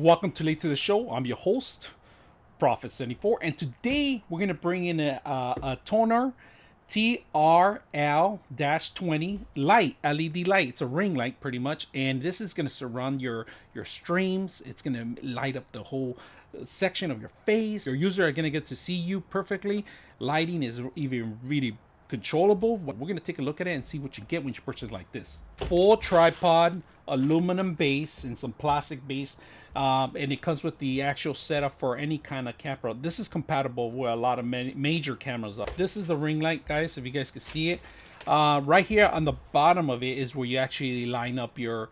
Welcome to Late to the Show. I'm your host, Prophet74, and today we're going to bring in a TONOR TRL-20 light, LED light. It's a ring light pretty much, and this is going to surround your streams. It's going to light up the whole section of your face. Your user are going to get to see you perfectly. Lighting is even really controllable. We're going to take a look at it and see what you get when you purchase like this. Full tripod, aluminum base, and some plastic base. And it comes with the actual setup for any kind of camera. This is compatible with a lot of major cameras. This is the ring light, guys, if you guys can see it. Right here on the bottom of it is where you actually line up your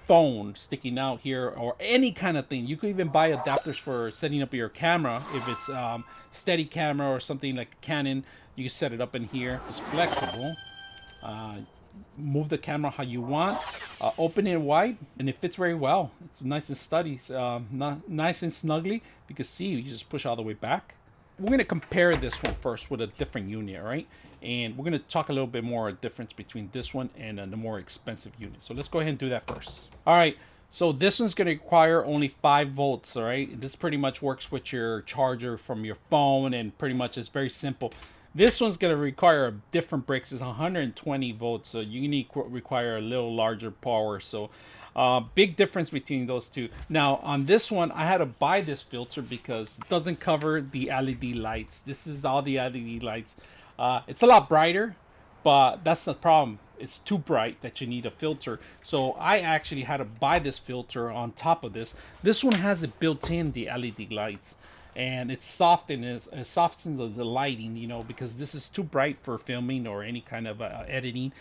phone sticking out here, or any kind of thing. You could even buy adapters for setting up your camera. If it's steady camera or something like Canon, you can set it up in here. It's flexible. Move the camera how you want. Open it wide, and it fits very well. It's nice and steady, nice and snugly. You can see, you just push all the way back. We're going to compare this one first with a different unit, right? And we're going to talk a little bit more difference between this one and the more expensive unit. So let's go ahead and do that first. All right. So this one's going to require only 5 volts, all right? This pretty much works with your charger from your phone, and pretty much it's very simple. This one's going to require different bricks. It's 120 volts, so you need require a little larger power. So big difference between those two. Now on this one, I had to buy this filter because it doesn't cover the LED lights. This is all the LED lights. It's a lot brighter, but that's the problem. It's too bright that you need a filter. So I actually had to buy this filter on top of this. This one has it built in, the LED lights. And it softens the lighting, you know, because this is too bright for filming or any kind of editing.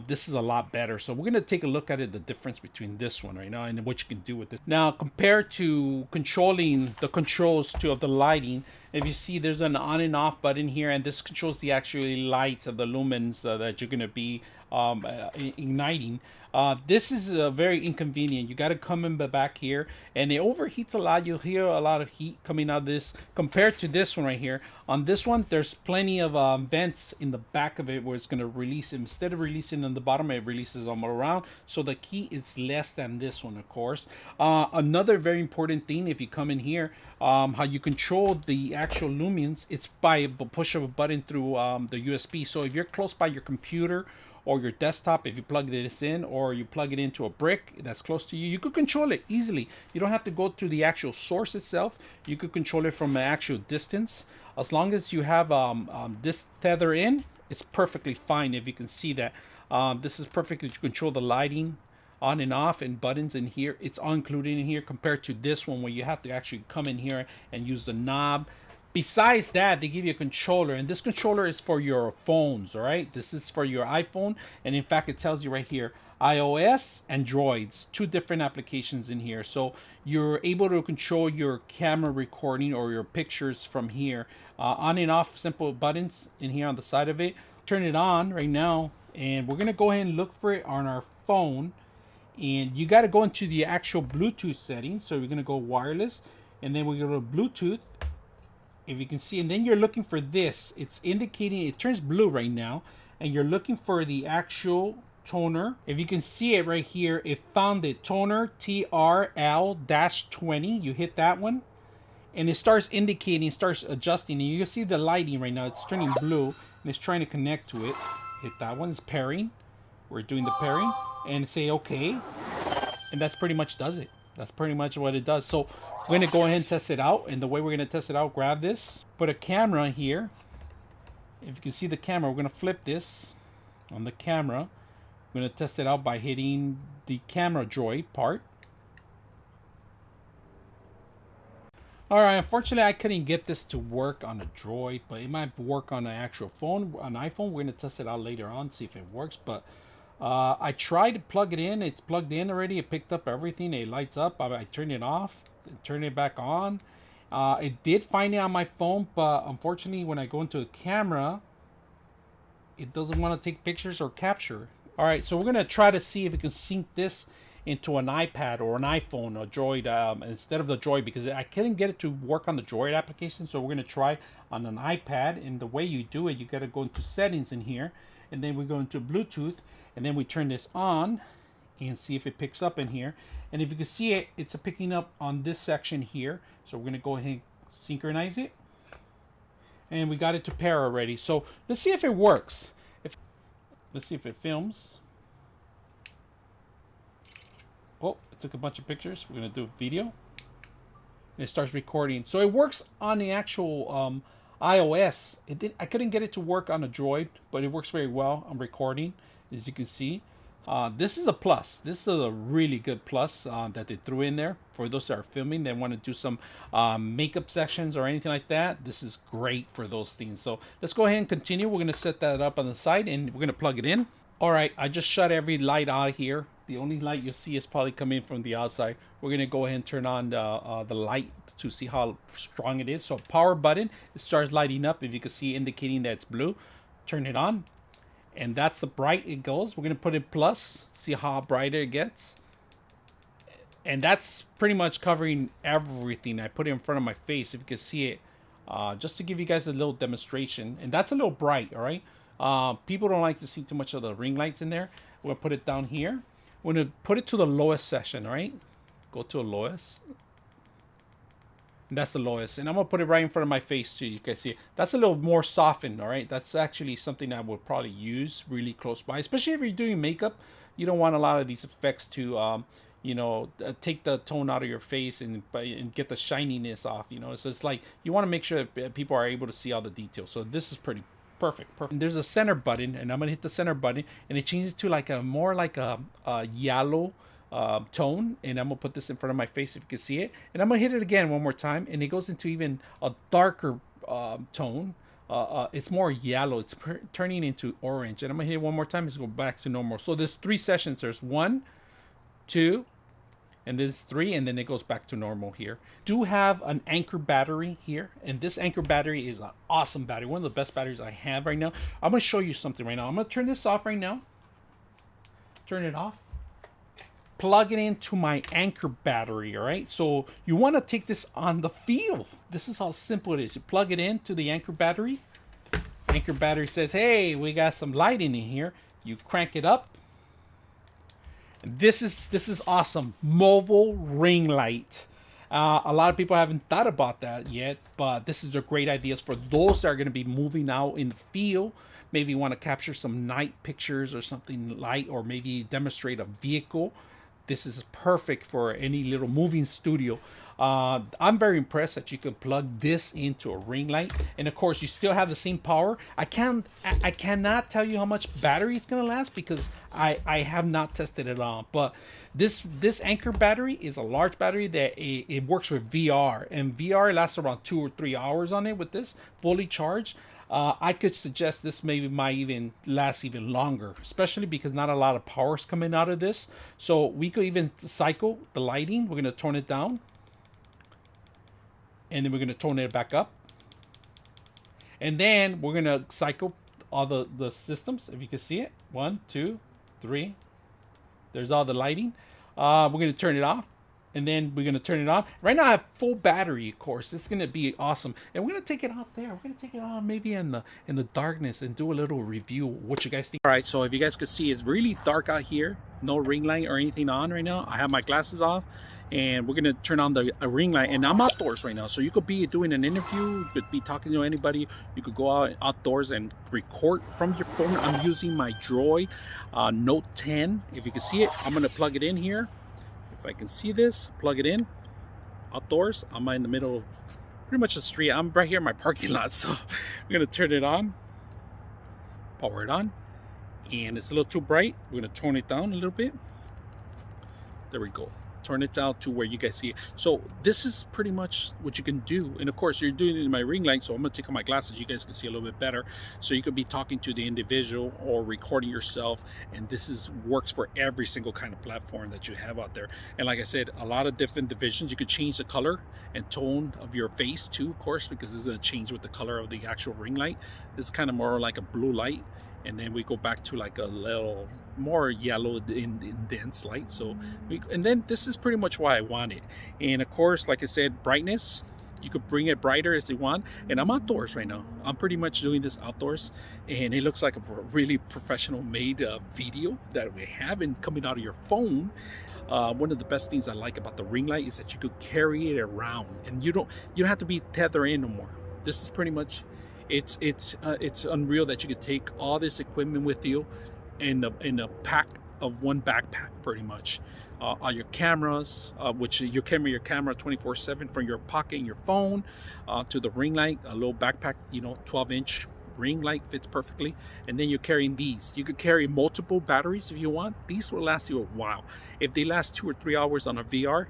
This is a lot better. So we're going to take a look at it, the difference between this one right now and what you can do with it. Now, compared to controlling the controls of the lighting, if you see there's an on and off button here, and this controls the actual lights of the lumens that you're going to be igniting. This is very inconvenient. You got to come in the back here, and it overheats a lot. You'll hear a lot of heat coming out of this compared to this one right here. On this one, there's plenty of vents in the back of it where it's going to release. Instead of releasing on the bottom, it releases all around, so the heat is less than this one, of course. Another very important thing, if you come in here, how you control the actual lumens, it's by a push of a button through the USB. So if you're close by your computer or your desktop, if you plug this in or you plug it into a brick that's close to you, you could control it easily. You don't have to go to the actual source itself. You could control it from an actual distance. As long as you have this tether in, it's perfectly fine. If you can see that, this is perfectly to control the lighting on and off, and buttons in here. It's all included in here compared to this one where you have to actually come in here and use the knob. Besides that, they give you a controller, and this controller is for your phones, all right? This is for your iPhone, and in fact, it tells you right here, iOS, Androids, 2 different applications in here. So you're able to control your camera recording or your pictures from here. On and off, simple buttons in here on the side of it. Turn it on right now, and we're gonna go ahead and look for it on our phone. And you got to go into the actual Bluetooth settings. So we're going to go wireless, and then we go to Bluetooth, if you can see, and then you're looking for this. It's indicating, it turns blue right now, and you're looking for the actual TONOR. If you can see it right here, it found it, TONOR TRL-20. You hit that one, and it starts indicating, starts adjusting, and you can see the lighting right now. It's turning blue, and it's trying to connect to it. Hit that one. It's pairing. We're doing the pairing, and say okay, and that's pretty much does it. That's pretty much what it does. So we're going to go ahead and test it out, and the way we're going to test it out, grab this, put a camera here. If you can see the camera, we're going to flip this on the camera. We're going to test it out by hitting the camera droid part. All right, unfortunately, I couldn't get this to work on a droid, but it might work on an actual phone, an iPhone. We're going to test it out later on, see if it works, but I tried to plug it in. It's plugged in already. It picked up everything. It lights up. I turned it off, turn it back on. It did find it on my phone, but unfortunately, when I go into a camera, it doesn't want to take pictures or capture. All right, so we're going to try to see if we can sync this into an iPad or an iPhone or Droid instead of the Droid, because I couldn't get it to work on the Droid application. So we're going to try on an iPad, and the way you do it, you got to go into settings in here, and then we go into Bluetooth, and then we turn this on, and see if it picks up in here. And if you can see it, it's picking up on this section here. So we're gonna go ahead and synchronize it. And we got it to pair already. So let's see if it works. Let's see if it films. Oh, it took a bunch of pictures. We're gonna do a video. And it starts recording. So it works on the actual iOS. I couldn't get it to work on a Droid, but it works very well on recording, as you can see. This is a plus. This is a really good plus that they threw in there for those that are filming. They want to do some makeup sections or anything like that. This is great for those things. So let's go ahead and continue. We're going to set that up on the side and we're going to plug it in. All right, I just shut every light out here. The only light you'll see is probably coming from the outside. We're going to go ahead and turn on the light to see how strong it is. So power button, it starts lighting up. If you can see, indicating that it's blue. Turn it on. And that's the bright it goes. We're going to put it plus, see how brighter it gets. And that's pretty much covering everything. I put it in front of my face, if you can see it, just to give you guys a little demonstration. And that's a little bright, all right? People don't like to see too much of the ring lights in there. We'll put it down here. We're going to put it to the lowest section, all right? Go to the lowest. And that's the lowest. And I'm going to put it right in front of my face too. You can see it. That's a little more softened, all right? That's actually something I would probably use really close by. Especially if you're doing makeup. You don't want a lot of these effects to, you know, take the tone out of your face and get the shininess off, you know? So it's like, you want to make sure that people are able to see all the details. So this is pretty perfect. And there's a center button, and I'm going to hit the center button. And it changes to like a more like a yellow tone, and I'm gonna put this in front of my face if you can see it, and I'm gonna hit it again one more time, and it goes into even a darker tone. It's more yellow. It's turning into orange, and I'm gonna hit it one more time. It's go back to normal. So there's 3 sessions. There's 1, 2, and there's 3, and then it goes back to normal here. Do have an Anker battery here, and this Anker battery is an awesome battery, one of the best batteries I have right now. I'm gonna show you something right now. I'm gonna turn this off right now. Turn it off. Plug it into my Anker battery, all right? So you want to take this on the field. This is how simple it is. You plug it into the Anker battery. Anker battery says, hey, we got some lighting in here. You crank it up. And this is awesome. Mobile ring light. A lot of people haven't thought about that yet, but this is a great idea for those that are going to be moving out in the field. Maybe you want to capture some night pictures or something light, or maybe demonstrate a vehicle. This is perfect for any little moving studio. I'm very impressed that you can plug this into a ring light, and of course you still have the same power. I cannot tell you how much battery it's gonna last because I have not tested it on. But this Anker battery is a large battery that it works with VR, and VR lasts around 2 or 3 hours on it with this fully charged. I could suggest this maybe might even last even longer, especially because not a lot of power is coming out of this. So we could even cycle the lighting. We're going to tone it down. And then we're going to tone it back up. And then we're going to cycle all the systems, if you can see it. 1, 2, 3. There's all the lighting. We're going to turn it off. And then we're going to turn it on. Right now I have full battery, of course. It's going to be awesome. And we're going to take it out there. We're going to take it on maybe in the darkness and do a little review. What you guys think? All right, so if you guys could see, it's really dark out here. No ring light or anything on right now. I have my glasses off. And we're going to turn on the ring light. And I'm outdoors right now. So you could be doing an interview. You could be talking to anybody. You could go outdoors and record from your phone. I'm using my Droid Note 10. If you can see it, I'm going to plug it in here. If I can see this, plug it in. Outdoors, I'm in the middle of pretty much the street. I'm right here in my parking lot, so I'm gonna turn it on, power it on, and it's a little too bright. We're gonna tone it down a little bit. There we go. Turn it down to where you guys see it. So this is pretty much what you can do. And of course you're doing it in my ring light, so I'm gonna take off my glasses. You guys can see a little bit better. So you could be talking to the individual or recording yourself. And this works for every single kind of platform that you have out there. And like I said, a lot of different divisions. You could change the color and tone of your face too, of course, because this is a change with the color of the actual ring light. This is kind of more like a blue light. And then we go back to like a little more yellow in dense light. So and then this is pretty much what I wanted. And of course, like I said, brightness, You could bring it brighter as you want. And I'm outdoors right now. I'm pretty much doing this outdoors, and it looks like a really professional made video that we have and coming out of your phone. One of the best things I like about the ring light is that you could carry it around, and you don't have to be tethered in no more. This is pretty much, it's unreal that you could take all this equipment with you in a pack of one backpack, pretty much. All your cameras, which you carry your camera 24/7 from your pocket and your phone, to the ring light, a little backpack, 12-inch ring light fits perfectly. And then you're carrying these. You could carry multiple batteries if you want. These will last you a while. If they last 2 or 3 hours on a VR,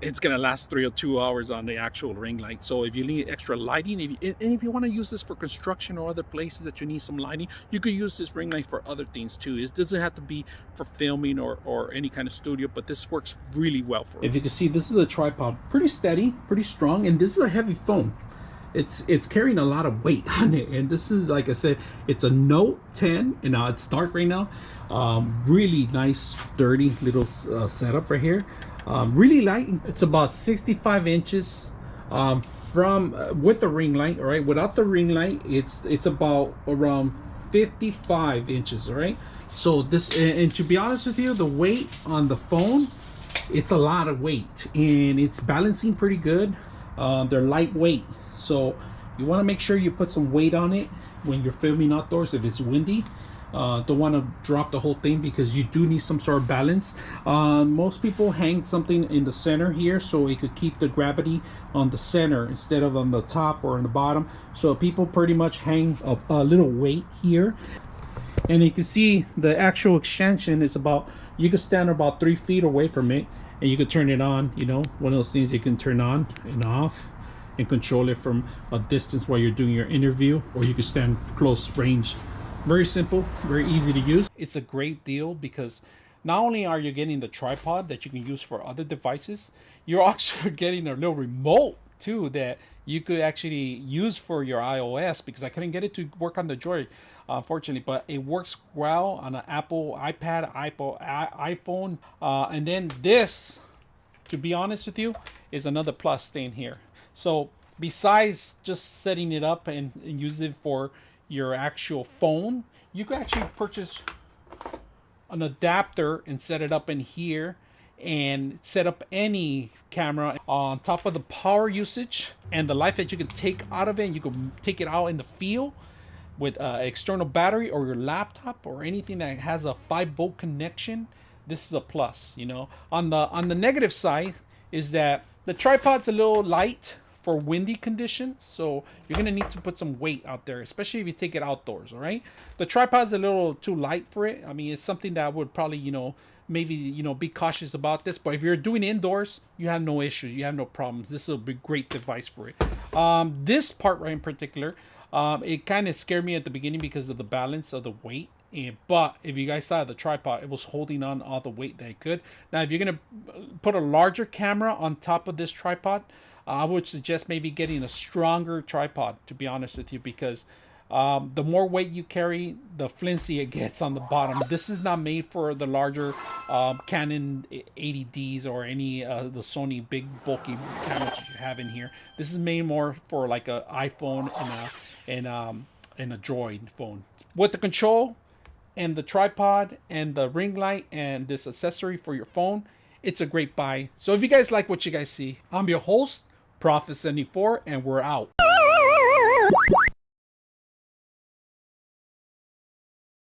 it's gonna last 3 or 2 hours on the actual ring light. So if you need extra lighting, if you want to use this for construction or other places that you need some lighting, you could use this ring light for other things too. It doesn't have to be for filming or any kind of studio, but this works really well for it. If you can see, this is a tripod, pretty steady, pretty strong, and this is a heavy phone. It's carrying a lot of weight on it, and this is, like I said, it's a Note 10, and it's dark right now. Really nice, sturdy little setup right here. Really light. It's about 65 inches from with the ring light. All right, without the ring light, it's about around 55 inches. All right, so this, and to be honest with you, the weight on the phone, it's a lot of weight, and it's balancing pretty good. They're lightweight, so you want to make sure you put some weight on it when you're filming outdoors if it's windy. Don't want to drop the whole thing because you do need some sort of balance. Most people hang something in the center here so it could keep the gravity on the center instead of on the top or on the bottom. So people pretty much hang a little weight here, and you can see the actual extension is about, you can stand about 3 feet away from it and you can turn it on. One of those things you can turn on and off and control it from a distance while you're doing your interview, or you can stand close range. Very simple, very easy to use. It's a great deal because not only are you getting the tripod that you can use for other devices, you're also getting a little remote too that you could actually use for your iOS, because I couldn't get it to work on the Droid, unfortunately, but it works well on an Apple iPad, iPhone, and then this, to be honest with you, is another plus thing here. So besides just setting it up and use it for your actual phone, you could actually purchase an adapter and set it up in here and set up any camera on top of the power usage and the light that you can take out of it. And you can take it out in the field with external battery or your laptop or anything that has a 5-volt connection. This is a plus. On the negative side is that the tripod's a little light for windy conditions, so you're gonna need to put some weight out there, especially if you take it outdoors. All right, the tripod's a little too light for it. I mean, it's something that I would probably maybe be cautious about this, but if you're doing indoors, you have no issues, you have no problems. This will be a great device for it. This part right in particular, it kind of scared me at the beginning because of the balance of the weight. But if you guys saw the tripod, it was holding on all the weight that it could. Now, if you're gonna put a larger camera on top of this tripod, I would suggest maybe getting a stronger tripod, to be honest with you, because the more weight you carry, the flimsy it gets on the bottom. This is not made for the larger Canon 80Ds or any the Sony big bulky cameras that you have in here. This is made more for like an iPhone and a Droid phone. With the control and the tripod and the ring light and this accessory for your phone, it's a great buy. So if you guys like what you guys see, I'm your host, Prophet74, and we're out.